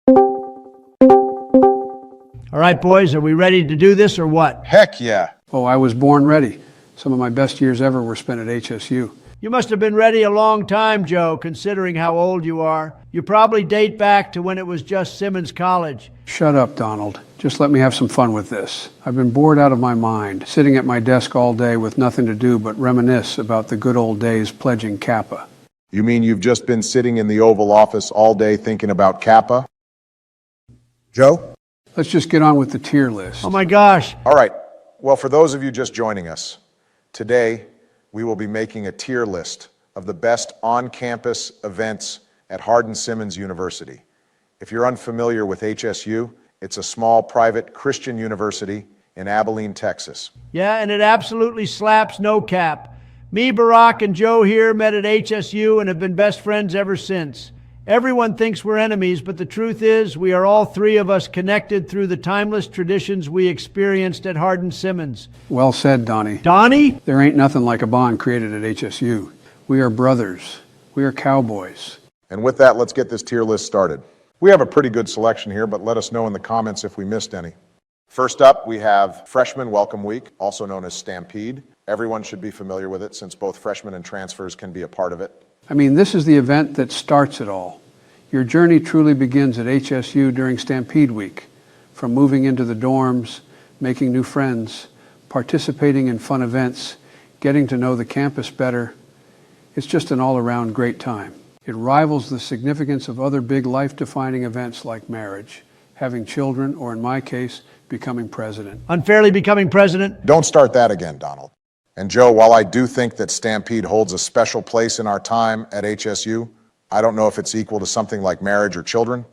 All right, boys, are we ready to do this or what? Heck yeah. Oh, I was born ready. Some of my best years ever were spent at HSU. You must have been ready a long time, Joe, considering how old you are. You probably date back to when it was just Simmons College. Shut up, Donald. Just let me have some fun with this. I've been bored out of my mind, sitting at my desk all day with nothing to do but reminisce about the good old days pledging Kappa. You mean you've just been sitting in the Oval Office all day thinking about Kappa? Joe? Let's just get on with the tier list. Oh my gosh. All right. Well, for those of you just joining us, today we will be making a tier list of the best on-campus events at Hardin-Simmons University. If you're unfamiliar with HSU, it's a small private Christian university in Abilene, Texas. Yeah, and it absolutely slaps no cap. Me, Barack, and Joe here met at HSU and have been best friends ever since. Everyone thinks we're enemies, but the truth is we are all three of us connected through the timeless traditions we experienced at Hardin-Simmons. Well said, Donnie. Donnie? There ain't nothing like a bond created at HSU. We are brothers. We are Cowboys. And with that, let's get this tier list started. We have a pretty good selection here, but let us know in the comments if we missed any. First up, we have Freshman Welcome Week, also known as Stampede. Everyone should be familiar with it since both freshmen and transfers can be a part of it. I mean, this is the event that starts it all. Your journey truly begins at HSU during Stampede Week. From moving into the dorms, making new friends, participating in fun events, getting to know the campus better. It's just an all-around great time. It rivals the significance of other big life-defining events like marriage, having children, or in my case, becoming president. Unfairly becoming president? Don't start that again, Donald. And Joe, while I do think that Stampede holds a special place in our time at HSU, I don't know if it's equal to something like marriage or children,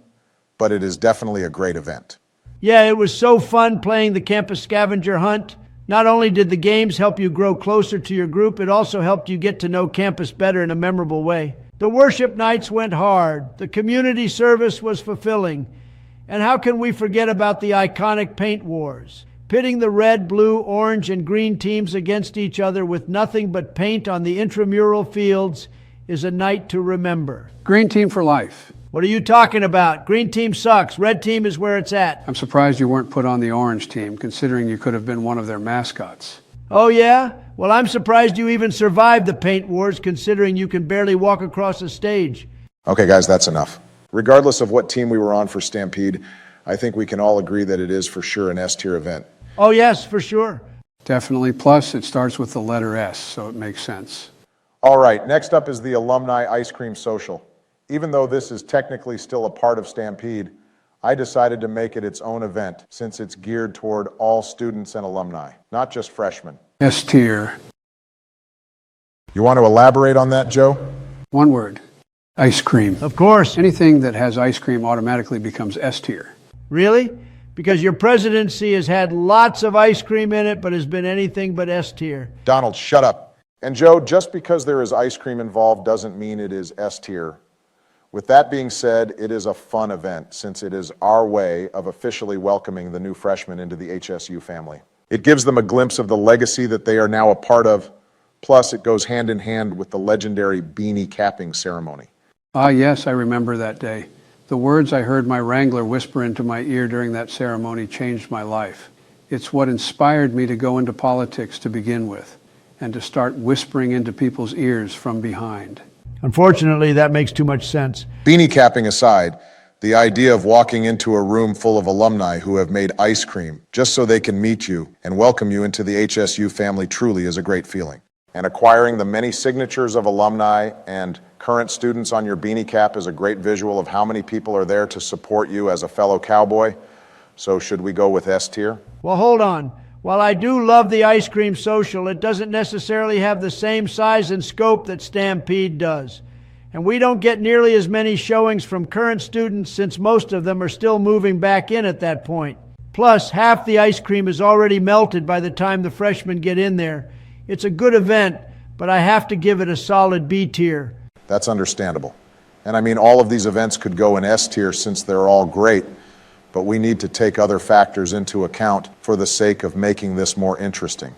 but it is definitely a great event. Yeah, it was so fun playing the campus scavenger hunt. Not only did the games help you grow closer to your group, it also helped you get to know campus better in a memorable way. The worship nights went hard. The community service was fulfilling. And how can we forget about the iconic paint wars? Pitting the red, blue, orange, and green teams against each other with nothing but paint on the intramural fields is a night to remember. Green team for life. What are you talking about? Green team sucks. Red team is where it's at. I'm surprised you weren't put on the orange team, considering you could have been one of their mascots. Oh, yeah? Well, I'm surprised you even survived the paint wars, considering you can barely walk across a stage. Okay, guys, that's enough. Regardless of what team we were on for Stampede, I think we can all agree that it is for sure an S-tier event. Oh, yes, for sure. Definitely. Plus, it starts with the letter S, so it makes sense. All right, next up is the Alumni Ice Cream Social. Even though this is technically still a part of Stampede, I decided to make it its own event since it's geared toward all students and alumni, not just freshmen. S tier. You want to elaborate on that, Joe? One word. Ice cream. Of course. Anything that has ice cream automatically becomes S tier. Really? Because your presidency has had lots of ice cream in it, but has been anything but S tier. Donald, shut up. And Joe, just because there is ice cream involved doesn't mean it is S tier. With that being said, it is a fun event since it is our way of officially welcoming the new freshmen into the HSU family. It gives them a glimpse of the legacy that they are now a part of, plus it goes hand in hand with the legendary beanie capping ceremony. Ah, yes, I remember that day. The words I heard my wrangler whisper into my ear during that ceremony changed my life. It's what inspired me to go into politics to begin with, and to start whispering into people's ears from behind. Unfortunately, that makes too much sense. Beanie capping aside, the idea of walking into a room full of alumni who have made ice cream just so they can meet you and welcome you into the HSU family truly is a great feeling. And acquiring the many signatures of alumni and current students on your beanie cap is a great visual of how many people are there to support you as a fellow Cowboy. So should we go with S tier? Well, hold on. While I do love the ice cream social, it doesn't necessarily have the same size and scope that Stampede does. And we don't get nearly as many showings from current students since most of them are still moving back in at that point. Plus, half the ice cream is already melted by the time the freshmen get in there. It's a good event, but I have to give it a solid B tier. That's understandable. And I mean, all of these events could go in S tier since they're all great, but we need to take other factors into account for the sake of making this more interesting.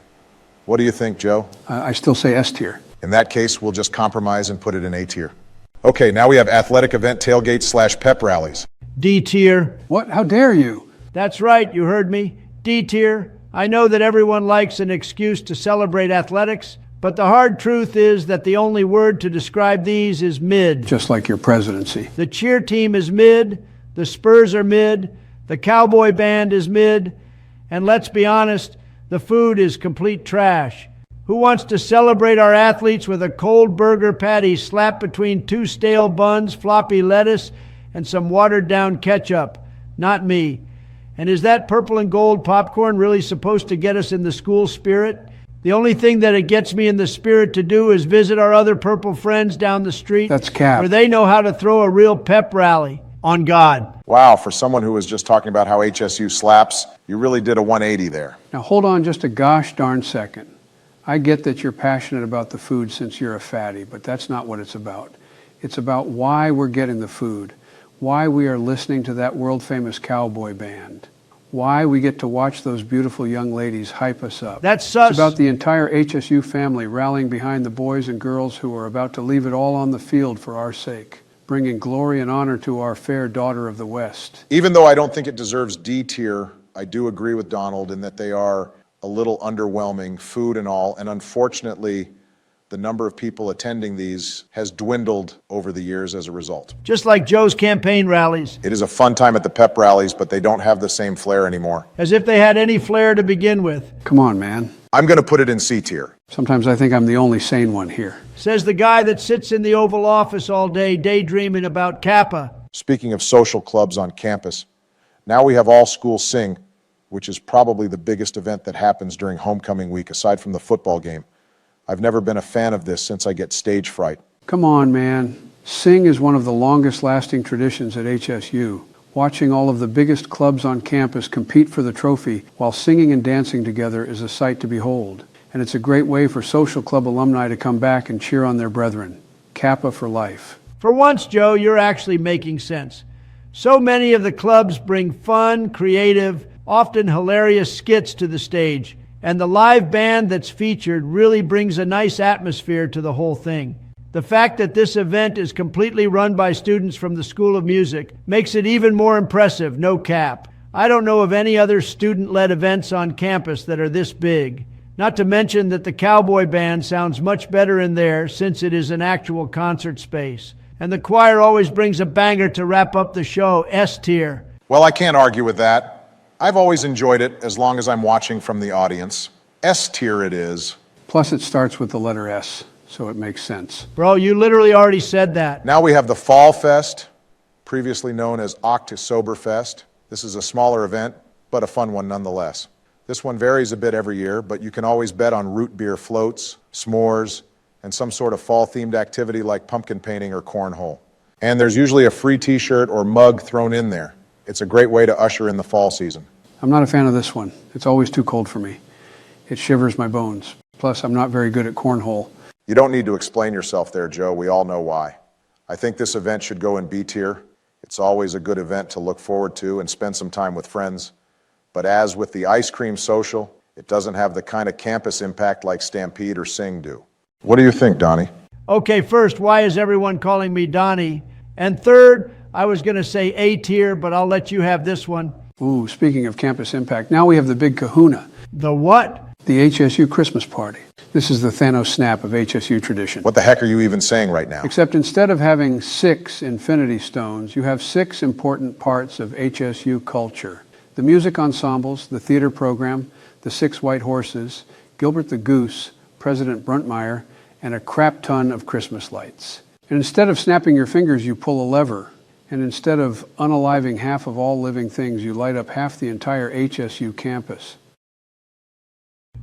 What do you think, Joe? I still say S tier. In that case, we'll just compromise and put it in A tier. Okay, now we have athletic event tailgates / pep rallies. D tier. What? How dare you? That's right, you heard me. D tier. I know that everyone likes an excuse to celebrate athletics, but the hard truth is that the only word to describe these is mid. Just like your presidency. The cheer team is mid, the Spurs are mid, the Cowboy band is mid, and let's be honest, the food is complete trash. Who wants to celebrate our athletes with a cold burger patty slapped between 2 stale buns, floppy lettuce, and some watered-down ketchup? Not me. And is that purple and gold popcorn really supposed to get us in the school spirit? The only thing that it gets me in the spirit to do is visit our other purple friends down the street. That's cap. Where they know how to throw a real pep rally. On God. Wow, for someone who was just talking about how HSU slaps, you really did a 180 there. Now hold on just a gosh darn second. I get that you're passionate about the food since you're a fatty, but that's not what it's about. It's about why we're getting the food, why we are listening to that world-famous cowboy band, why we get to watch those beautiful young ladies hype us up. That's sus. It's about the entire HSU family rallying behind the boys and girls who are about to leave it all on the field for our sake, bringing glory and honor to our fair daughter of the West. Even though I don't think it deserves D tier, I do agree with Donald in that they are a little underwhelming, food and all, and unfortunately, the number of people attending these has dwindled over the years as a result. Just like Joe's campaign rallies. It is a fun time at the pep rallies, but they don't have the same flair anymore. As if they had any flair to begin with. Come on, man. I'm going to put it in C tier. Sometimes I think I'm the only sane one here. Says the guy that sits in the Oval Office all day daydreaming about Kappa. Speaking of social clubs on campus, now we have All School Sing, which is probably the biggest event that happens during homecoming week, aside from the football game. I've never been a fan of this since I get stage fright. Come on, man. Sing is one of the longest lasting traditions at HSU. Watching all of the biggest clubs on campus compete for the trophy while singing and dancing together is a sight to behold. And it's a great way for social club alumni to come back and cheer on their brethren. Kappa for life. For once, Joe, you're actually making sense. So many of the clubs bring fun, creative, often hilarious skits to the stage, and the live band that's featured really brings a nice atmosphere to the whole thing. The fact that this event is completely run by students from the School of Music makes it even more impressive, no cap. I don't know of any other student-led events on campus that are this big. Not to mention that the Cowboy band sounds much better in there since it is an actual concert space. And the choir always brings a banger to wrap up the show, S tier. Well, I can't argue with that. I've always enjoyed it as long as I'm watching from the audience. S tier it is. Plus it starts with the letter S, so it makes sense. Bro, you literally already said that. Now we have the Fall Fest, previously known as Octosoberfest. This is a smaller event, but a fun one nonetheless. This one varies a bit every year, but you can always bet on root beer floats, s'mores, and some sort of fall-themed activity like pumpkin painting or cornhole. And there's usually a free t-shirt or mug thrown in there. It's a great way to usher in the fall season. I'm not a fan of this one. It's always too cold for me. It shivers my bones. Plus, I'm not very good at cornhole. You don't need to explain yourself there, Joe. We all know why. I think this event should go in B tier. It's always a good event to look forward to and spend some time with friends. But as with the ice cream social, it doesn't have the kind of campus impact like Stampede or Sing do. What do you think, Donnie? Okay, first, why is everyone calling me Donnie? And third, I was going to say A tier, but I'll let you have this one. Ooh, speaking of campus impact, now we have the big kahuna. The what? The HSU Christmas party. This is the Thanos snap of HSU tradition. What the heck are you even saying right now? Except instead of having 6 infinity stones, you have 6 important parts of HSU culture. The music ensembles, the theater program, the 6 white horses, Gilbert the Goose, President Bruntmeyer, and a crap ton of Christmas lights. And instead of snapping your fingers, you pull a lever. And instead of unaliving half of all living things, you light up half the entire HSU campus.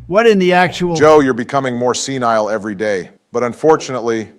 What in the actual... Joe, you're becoming more senile every day. But unfortunately,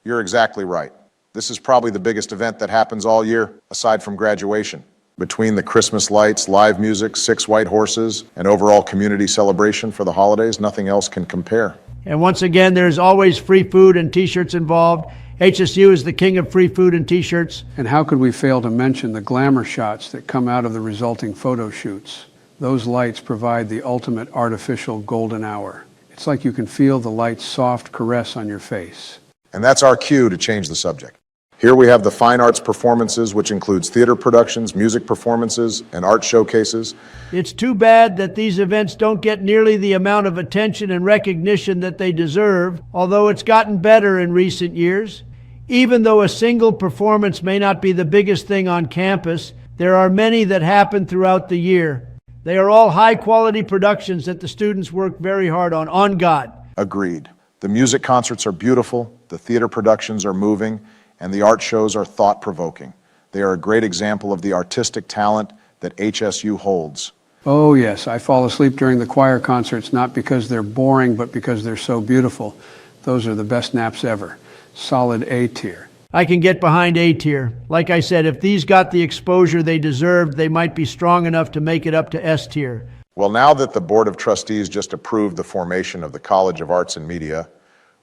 you're exactly right. This is probably the biggest event that happens all year, aside from graduation. Between the Christmas lights, live music, 6 white horses, and overall community celebration for the holidays, nothing else can compare. And once again, there's always free food and t-shirts involved. HSU is the king of free food and t-shirts. And how could we fail to mention the glamour shots that come out of the resulting photo shoots? Those lights provide the ultimate artificial golden hour. It's like you can feel the light's soft caress on your face. And that's our cue to change the subject. Here we have the fine arts performances, which includes theater productions, music performances, and art showcases. It's too bad that these events don't get nearly the amount of attention and recognition that they deserve, although it's gotten better in recent years. Even though a single performance may not be the biggest thing on campus, there are many that happen throughout the year. They are all high-quality productions that the students work very hard on God. Agreed. The music concerts are beautiful, the theater productions are moving, and the art shows are thought-provoking. They are a great example of the artistic talent that HSU holds. Oh yes, I fall asleep during the choir concerts not because they're boring, but because they're so beautiful. Those are the best naps ever. Solid A tier. I can get behind A tier. Like I said, if these got the exposure they deserved, they might be strong enough to make it up to S tier. Well, now that the Board of Trustees just approved the formation of the College of Arts and Media,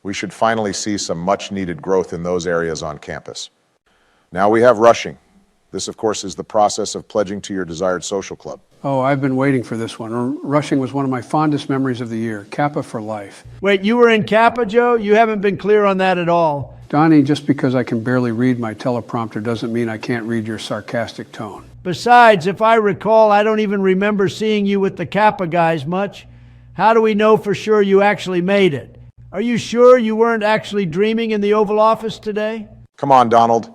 we should finally see some much-needed growth in those areas on campus. Now we have rushing. This, of course, is the process of pledging to your desired social club. Oh, I've been waiting for this one. Rushing was one of my fondest memories of the year. Kappa for life. Wait, you were in Kappa, Joe? You haven't been clear on that at all. Donnie, just because I can barely read my teleprompter doesn't mean I can't read your sarcastic tone. Besides, if I recall, I don't even remember seeing you with the Kappa guys much. How do we know for sure you actually made it? Are you sure you weren't actually dreaming in the Oval Office today? Come on, Donald.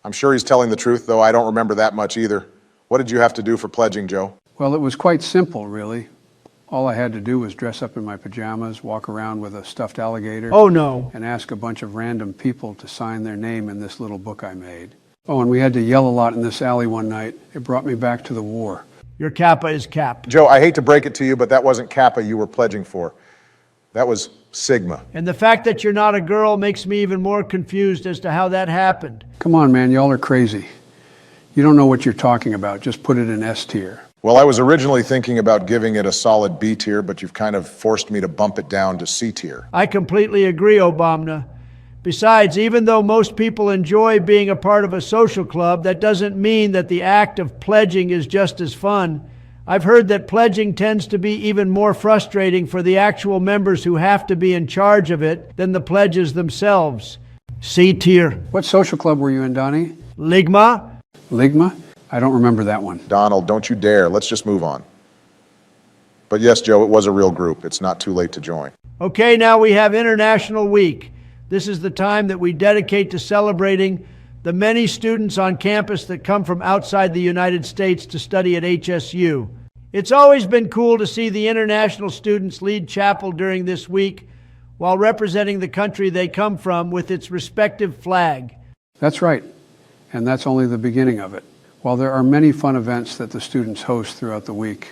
I'm sure he's telling the truth, though I don't remember that much either. What did you have to do for pledging, Joe? Well, it was quite simple, really. All I had to do was dress up in my pajamas, walk around with a stuffed alligator. Oh, no. And ask a bunch of random people to sign their name in this little book I made. Oh, and we had to yell a lot in this alley one night. It brought me back to the war. Your Kappa is Cap. Joe, I hate to break it to you, but that wasn't Kappa you were pledging for. That was Sigma. And the fact that you're not a girl makes me even more confused as to how that happened. Come on, man, y'all are crazy. You don't know what you're talking about. Just put it in S tier. Well, I was originally thinking about giving it a solid B tier, but you've kind of forced me to bump it down to C tier. I completely agree, Obama. Besides, even though most people enjoy being a part of a social club, that doesn't mean that the act of pledging is just as fun. I've heard that pledging tends to be even more frustrating for the actual members who have to be in charge of it than the pledges themselves. C tier. What social club were you in, Donnie? Ligma? Ligma? I don't remember that one. Donald, don't you dare. Let's just move on. But yes, Joe, it was a real group. It's not too late to join. Okay, now we have International Week. This is the time that we dedicate to celebrating the many students on campus that come from outside the United States to study at HSU. It's always been cool to see the international students lead chapel during this week while representing the country they come from with its respective flag. That's right, and that's only the beginning of it. While there are many fun events that the students host throughout the week,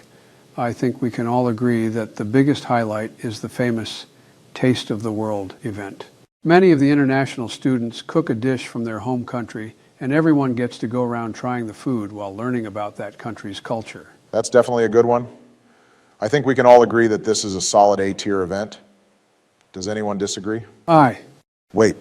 I think we can all agree that the biggest highlight is the famous Taste of the World event. Many of the international students cook a dish from their home country, and everyone gets to go around trying the food while learning about that country's culture. That's definitely a good one. I think we can all agree that this is a solid A-tier event. Does anyone disagree? Aye. Wait,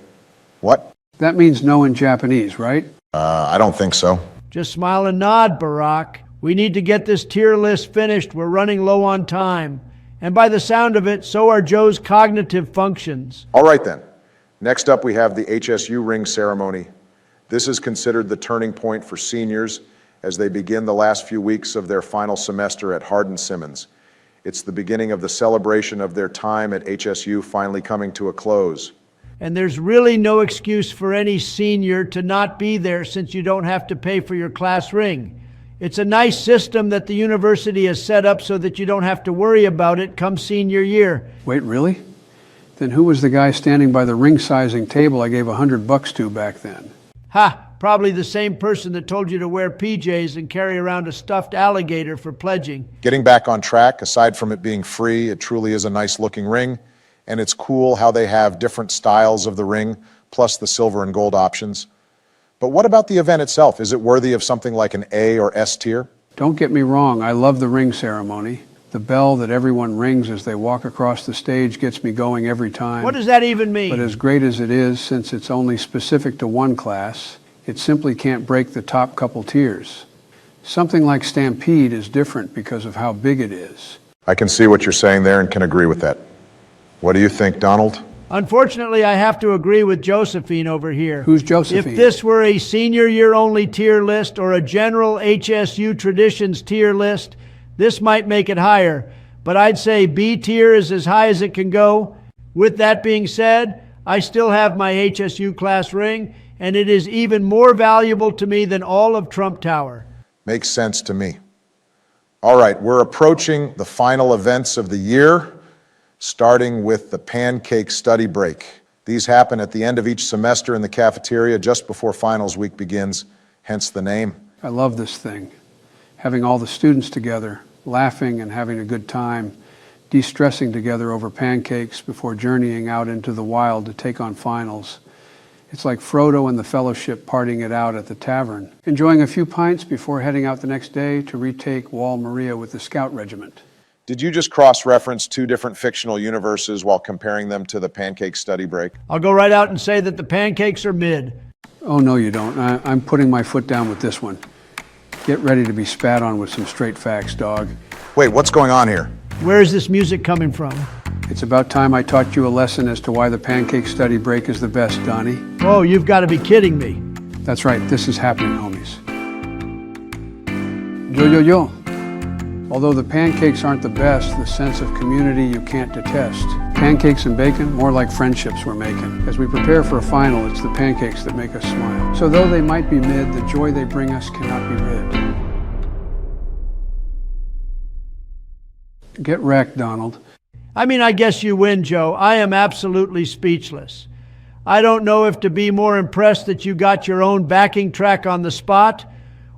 what? That means no in Japanese, right? I don't think so. Just smile and nod, Barack. We need to get this tier list finished. We're running low on time. And by the sound of it, so are Joe's cognitive functions. All right then. Next up, we have the HSU ring ceremony. This is considered the turning point for seniors as they begin the last few weeks of their final semester at Hardin-Simmons. It's the beginning of the celebration of their time at HSU finally coming to a close. And there's really no excuse for any senior to not be there since you don't have to pay for your class ring. It's a nice system that the university has set up so that you don't have to worry about it come senior year. Wait, really? Then who was the guy standing by the ring sizing table I gave $100 to back then? Ha! Probably the same person that told you to wear PJs and carry around a stuffed alligator for pledging. Getting back on track, aside from it being free, it truly is a nice looking ring. And it's cool how they have different styles of the ring, plus the silver and gold options. But what about the event itself? Is it worthy of something like an A or S tier? Don't get me wrong, I love the ring ceremony. The bell that everyone rings as they walk across the stage gets me going every time. What does that even mean? But as great as it is, since it's only specific to one class, it simply can't break the top couple tiers. Something like Stampede is different because of how big it is. I can see what you're saying there and can agree with that. What do you think, Donald? Unfortunately, I have to agree with Josephine over here. Who's Josephine? If this were a senior year only tier list or a general HSU traditions tier list, this might make it higher. But I'd say B tier is as high as it can go. With that being said, I still have my HSU class ring, and it is even more valuable to me than all of Trump Tower. Makes sense to me. All right, we're approaching the final events of the year, starting with the pancake study break. These happen at the end of each semester in the cafeteria just before finals week begins, hence the name. I love this thing. Having all the students together, laughing and having a good time, de-stressing together over pancakes before journeying out into the wild to take on finals. It's like Frodo and the Fellowship partying it out at the tavern, enjoying a few pints before heading out the next day to retake Wall Maria with the Scout Regiment. Did you just cross-reference two different fictional universes while comparing them to the pancake study break? I'll go right out and say that the pancakes are mid. Oh, no, you don't. I'm putting my foot down with this one. Get ready to be spat on with some straight facts, dog. Wait, what's going on here? Where is this music coming from? It's about time I taught you a lesson as to why the pancake study break is the best, Donnie. Oh, you've got to be kidding me. That's right, this is happening, homies. Yo. Although the pancakes aren't the best, the sense of community you can't detest. Pancakes and bacon, more like friendships we're making. As we prepare for a final, it's the pancakes that make us smile. So though they might be mid, the joy they bring us cannot be rid. Get wrecked, Donald. I mean, I guess you win, Joe. I am absolutely speechless. I don't know if to be more impressed that you got your own backing track on the spot,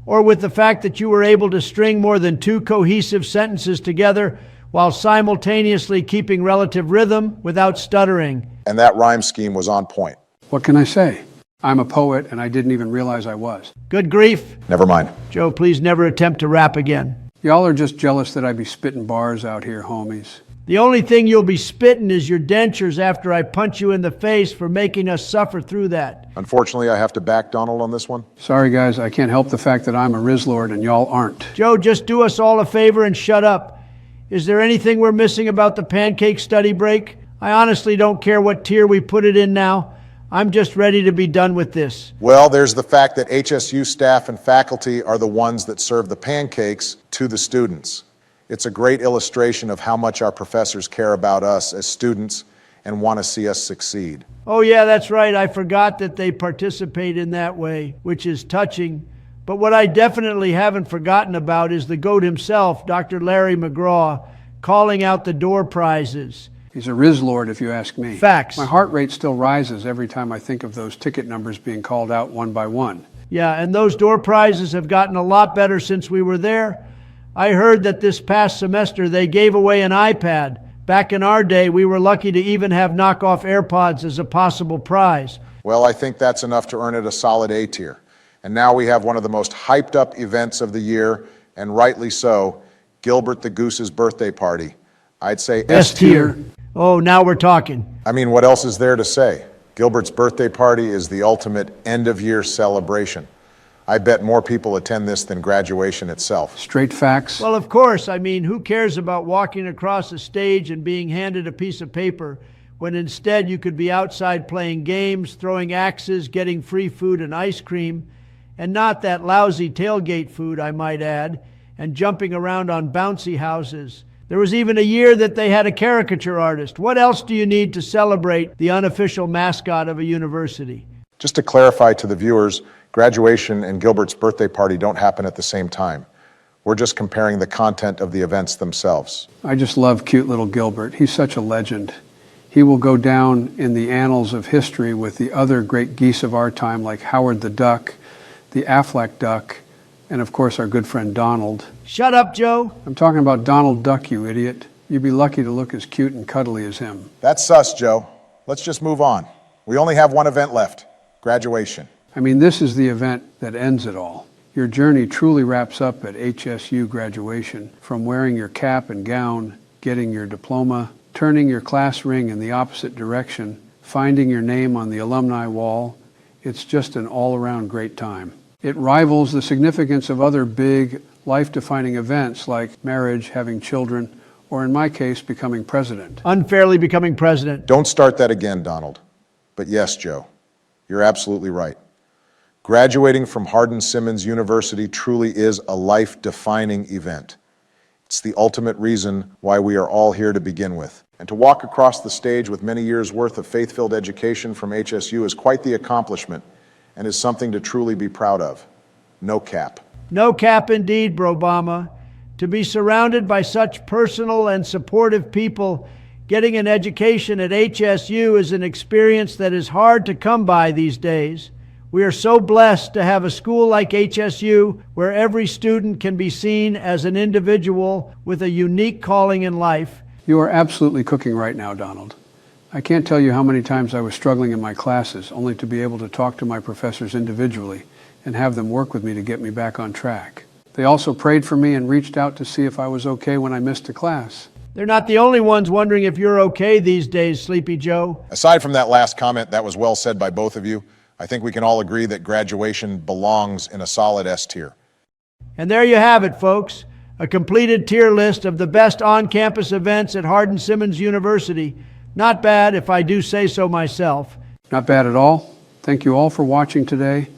or with the fact that you were able to string more than two cohesive sentences together while simultaneously keeping relative rhythm without stuttering. And that rhyme scheme was on point. What can I say? I'm a poet, and I didn't even realize I was. Good grief. Never mind. Joe, please never attempt to rap again. Y'all are just jealous that I be spitting bars out here, homies. The only thing you'll be spitting is your dentures after I punch you in the face for making us suffer through that. Unfortunately, I have to back Donald on this one. Sorry, guys, I can't help the fact that I'm a Rizlord and y'all aren't. Joe, just do us all a favor and shut up. Is there anything we're missing about the pancake study break? I honestly don't care what tier we put it in now. I'm just ready to be done with this. Well, there's the fact that HSU staff and faculty are the ones that serve the pancakes to the students. It's a great illustration of how much our professors care about us as students and want to see us succeed. Oh yeah, that's right. I forgot that they participate in that way, which is touching. But what I definitely haven't forgotten about is the GOAT himself, Dr. Larry McGraw, calling out the door prizes. He's a Rizlord, if you ask me. Facts. My heart rate still rises every time I think of those ticket numbers being called out one by one. Yeah, and those door prizes have gotten a lot better since we were there. I heard that this past semester they gave away an iPad. Back in our day, we were lucky to even have knockoff AirPods as a possible prize. Well, I think that's enough to earn it a solid A tier. And now we have one of the most hyped up events of the year, and rightly so, Gilbert the Goose's birthday party. I'd say S tier. Oh, now we're talking. I mean, what else is there to say? Gilbert's birthday party is the ultimate end-of-year celebration. I bet more people attend this than graduation itself. Straight facts. Well, of course. I mean, who cares about walking across a stage and being handed a piece of paper when instead you could be outside playing games, throwing axes, getting free food and ice cream, and not that lousy tailgate food, I might add, and jumping around on bouncy houses. There was even a year that they had a caricature artist. What else do you need to celebrate the unofficial mascot of a university? Just to clarify to the viewers, graduation and Gilbert's birthday party don't happen at the same time. We're just comparing the content of the events themselves. I just love cute little Gilbert. He's such a legend. He will go down in the annals of history with the other great geese of our time, like Howard the Duck, the Aflac Duck, and of course our good friend Donald. Shut up, Joe. I'm talking about Donald Duck, you idiot. You'd be lucky to look as cute and cuddly as him. That's sus, Joe. Let's just move on. We only have one event left, graduation. I mean, this is the event that ends it all. Your journey truly wraps up at HSU graduation, from wearing your cap and gown, getting your diploma, turning your class ring in the opposite direction, finding your name on the alumni wall. It's just an all-around great time. It rivals the significance of other big, life-defining events like marriage, having children, or in my case, becoming president. Unfairly becoming president. Don't start that again, Donald. But yes, Joe, you're absolutely right. Graduating from Hardin-Simmons University truly is a life-defining event. It's the ultimate reason why we are all here to begin with. And to walk across the stage with many years' worth of faith-filled education from HSU is quite the accomplishment and is something to truly be proud of. No cap. No cap indeed, Brobama. To be surrounded by such personal and supportive people, getting an education at HSU is an experience that is hard to come by these days. We are so blessed to have a school like HSU where every student can be seen as an individual with a unique calling in life. You are absolutely cooking right now, Donald. I can't tell you how many times I was struggling in my classes, only to be able to talk to my professors individually and have them work with me to get me back on track. They also prayed for me and reached out to see if I was okay when I missed a class. They're not the only ones wondering if you're okay these days, Sleepy Joe. Aside from that last comment, that was well said by both of you. I think we can all agree that graduation belongs in a solid S tier. And there you have it, folks. A completed tier list of the best on-campus events at Hardin-Simmons University. Not bad, if I do say so myself. Not bad at all. Thank you all for watching today.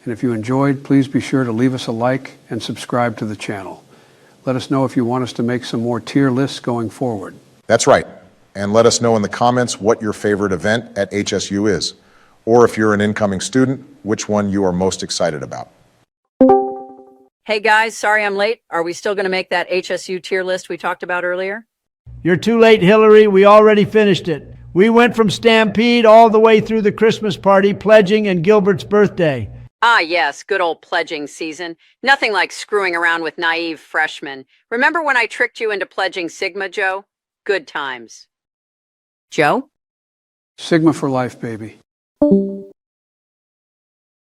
And if you enjoyed, please be sure to leave us a like and subscribe to the channel. Let us know if you want us to make some more tier lists going forward. That's right. And let us know in the comments what your favorite event at HSU is. Or if you're an incoming student, which one you are most excited about. Hey guys, sorry I'm late. Are we still going to make that HSU tier list we talked about earlier? You're too late, Hillary. We already finished it. We went from Stampede all the way through the Christmas party, pledging, and Gilbert's birthday. Ah, yes, good old pledging season. Nothing like screwing around with naive freshmen. Remember when I tricked you into pledging Sigma, Joe? Good times. Joe? Sigma for life, baby.